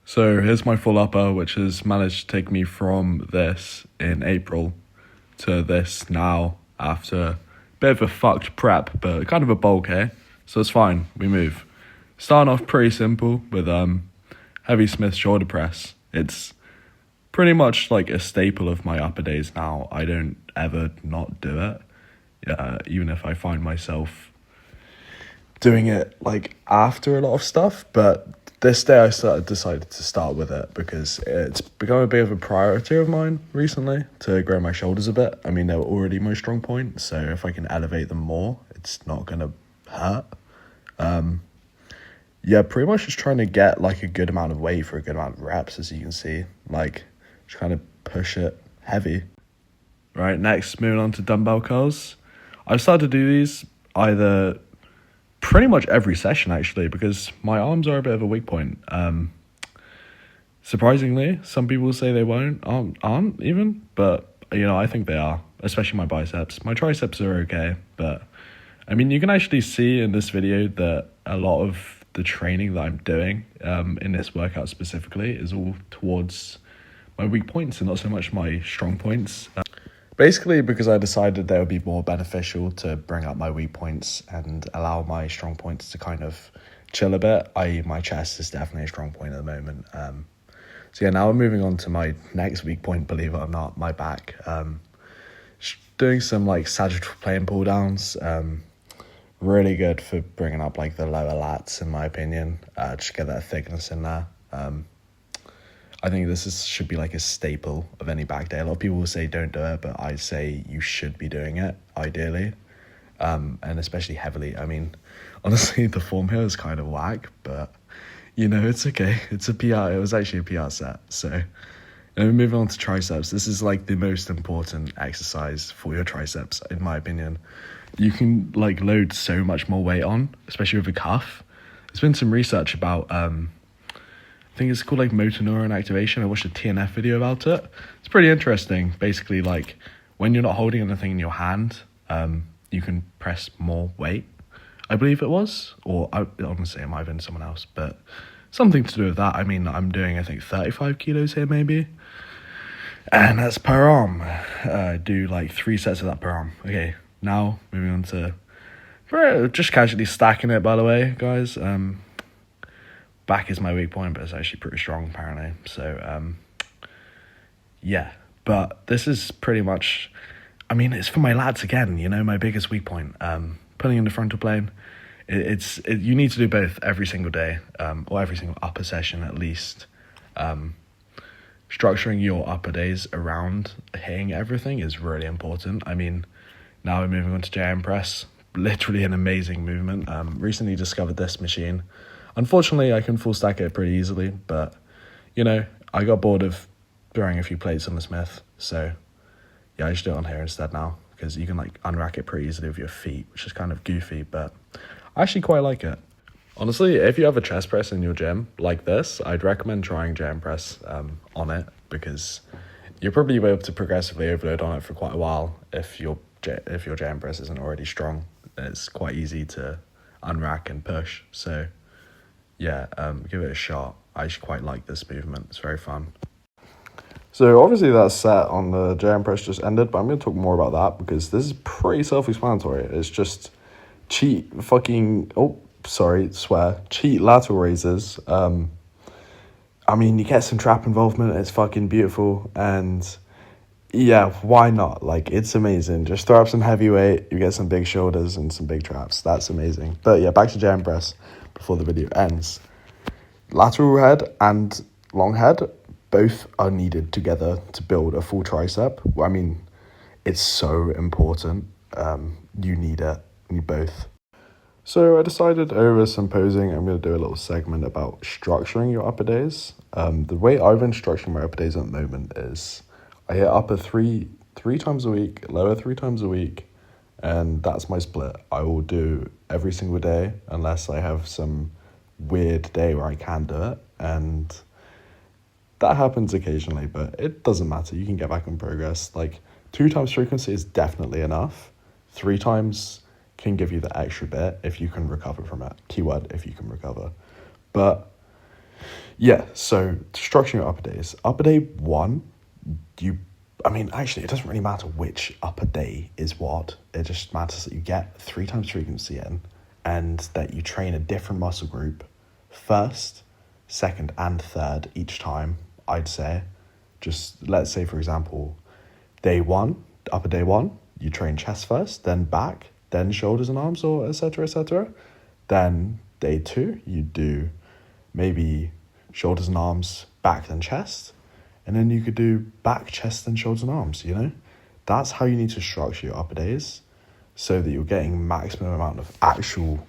So here's my full upper, which has managed to take me from this in April to this now after a bit of a fucked prep, but kind of a bulk, eh? So it's fine, we move. Starting off pretty simple with heavy Smith shoulder press. It's pretty much like a staple of my upper days now. I don't ever not do it, even if I find myself doing it like after a lot of stuff. But this day I decided to start with it because it's become a bit of a priority of mine recently to grow my shoulders a bit. I mean, they were already my strong point, so if I can elevate them more, it's not gonna hurt. Yeah, pretty much just trying to get like a good amount of weight for a good amount of reps, as you can see. Like, just kind of push it heavy. Right, next, moving on to dumbbell curls. I've started to do these either pretty much every session, actually, because my arms are a bit of a weak point. Surprisingly, some people say they aren't even, but, I think they are, especially my biceps. My triceps are okay, but, I mean, you can actually see in this video that a lot of the training that I'm doing in this workout specifically is all towards my weak points and not so much my strong points. Basically because I decided that it would be more beneficial to bring up my weak points and allow my strong points to kind of chill a bit, i.e. my chest is definitely a strong point at the moment. So yeah, now we're moving on to my next weak point, believe it or not, my back. Doing some like sagittal plane pull downs. Really good for bringing up like the lower lats, in my opinion. Just get that thickness in there. I think should be like a staple of any back day. A lot of people will say don't do it, but I say you should be doing it, ideally. And especially heavily. I mean, honestly, the form here is kind of whack, but, it's okay. It's a PR. It was actually a PR set. So, moving on to triceps. This is like the most important exercise for your triceps, in my opinion. You can like load so much more weight on, especially with a cuff. There's been some research about, I think it's called like motor neuron activation. I watched a TNF video about it. It's pretty interesting. Basically, like when you're not holding anything in your hand, you can press more weight, I believe it was. Or honestly, it might have been someone else, but something to do with that. I mean, I'm doing, I think, 35 kilos here maybe. And that's per arm. Do like 3 sets of that per arm. Okay. Now, moving on to just casually stacking it, by the way, guys. Back is my weak point, but it's actually pretty strong, apparently. So, yeah. But this is pretty much, I mean, it's for my lats again, my biggest weak point. Pulling in the frontal plane, you need to do both every single day, or every single upper session at least. Structuring your upper days around hitting everything is really important. I mean, now we're moving on to JM press. Literally an amazing movement. Recently discovered this machine. Unfortunately, I can full stack it pretty easily, but, I got bored of throwing a few plates on the Smith. So, yeah, I just do it on here instead now, because you can, like, unrack it pretty easily with your feet, which is kind of goofy, but I actually quite like it. Honestly, if you have a chest press in your gym like this, I'd recommend trying JM press on it, because you'll probably be able to progressively overload on it for quite a while if your jam press isn't already strong. It's quite easy to unrack and push. So yeah, give it a shot. I actually quite like this movement. It's very fun. So obviously that set on the jam press just ended, but I'm going to talk more about that because this is pretty self-explanatory. It's just cheat lateral raises. I mean, you get some trap involvement. It's fucking beautiful. And yeah, why not? Like, it's amazing. Just throw up some heavy weight, you get some big shoulders and some big traps. That's amazing. But yeah, back to jam press before the video ends. Lateral head and long head, both are needed together to build a full tricep. I mean, it's so important. You need it. You need both. So I decided over some posing, I'm going to do a little segment about structuring your upper days. The way I've been structuring my upper days at the moment is I hit upper three times a week, lower 3 times a week, and that's my split. I will do every single day unless I have some weird day where I can do it, and that happens occasionally, but it doesn't matter. You can get back in progress. Like 2 times frequency is definitely enough. 3 times can give you the extra bit if you can recover from it. Keyword, if you can recover. But Yeah, so structuring your upper days. Upper day one, I mean, actually, it doesn't really matter which upper day is what. It just matters that you get 3 times frequency in and that you train a different muscle group first, second, and third each time, I'd say. Just let's say, for example, day one, upper day one, you train chest first, then back, then shoulders and arms, or etc., etc. Then day two, you do maybe shoulders and arms, back, then chest. And then you could do back, chest, then shoulders and arms, you know? That's how you need to structure your upper days so that you're getting maximum amount of actual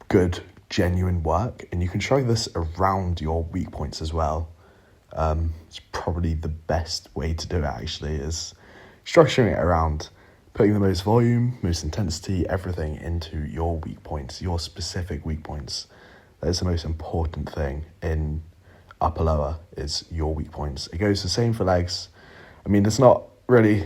good, genuine work. And you can structure this around your weak points as well. It's probably the best way to do it, actually, is structuring it around putting the most volume, most intensity, everything into your weak points, your specific weak points. That is the most important thing in upper lower, is your weak points. It goes the same for legs. I mean, it's not really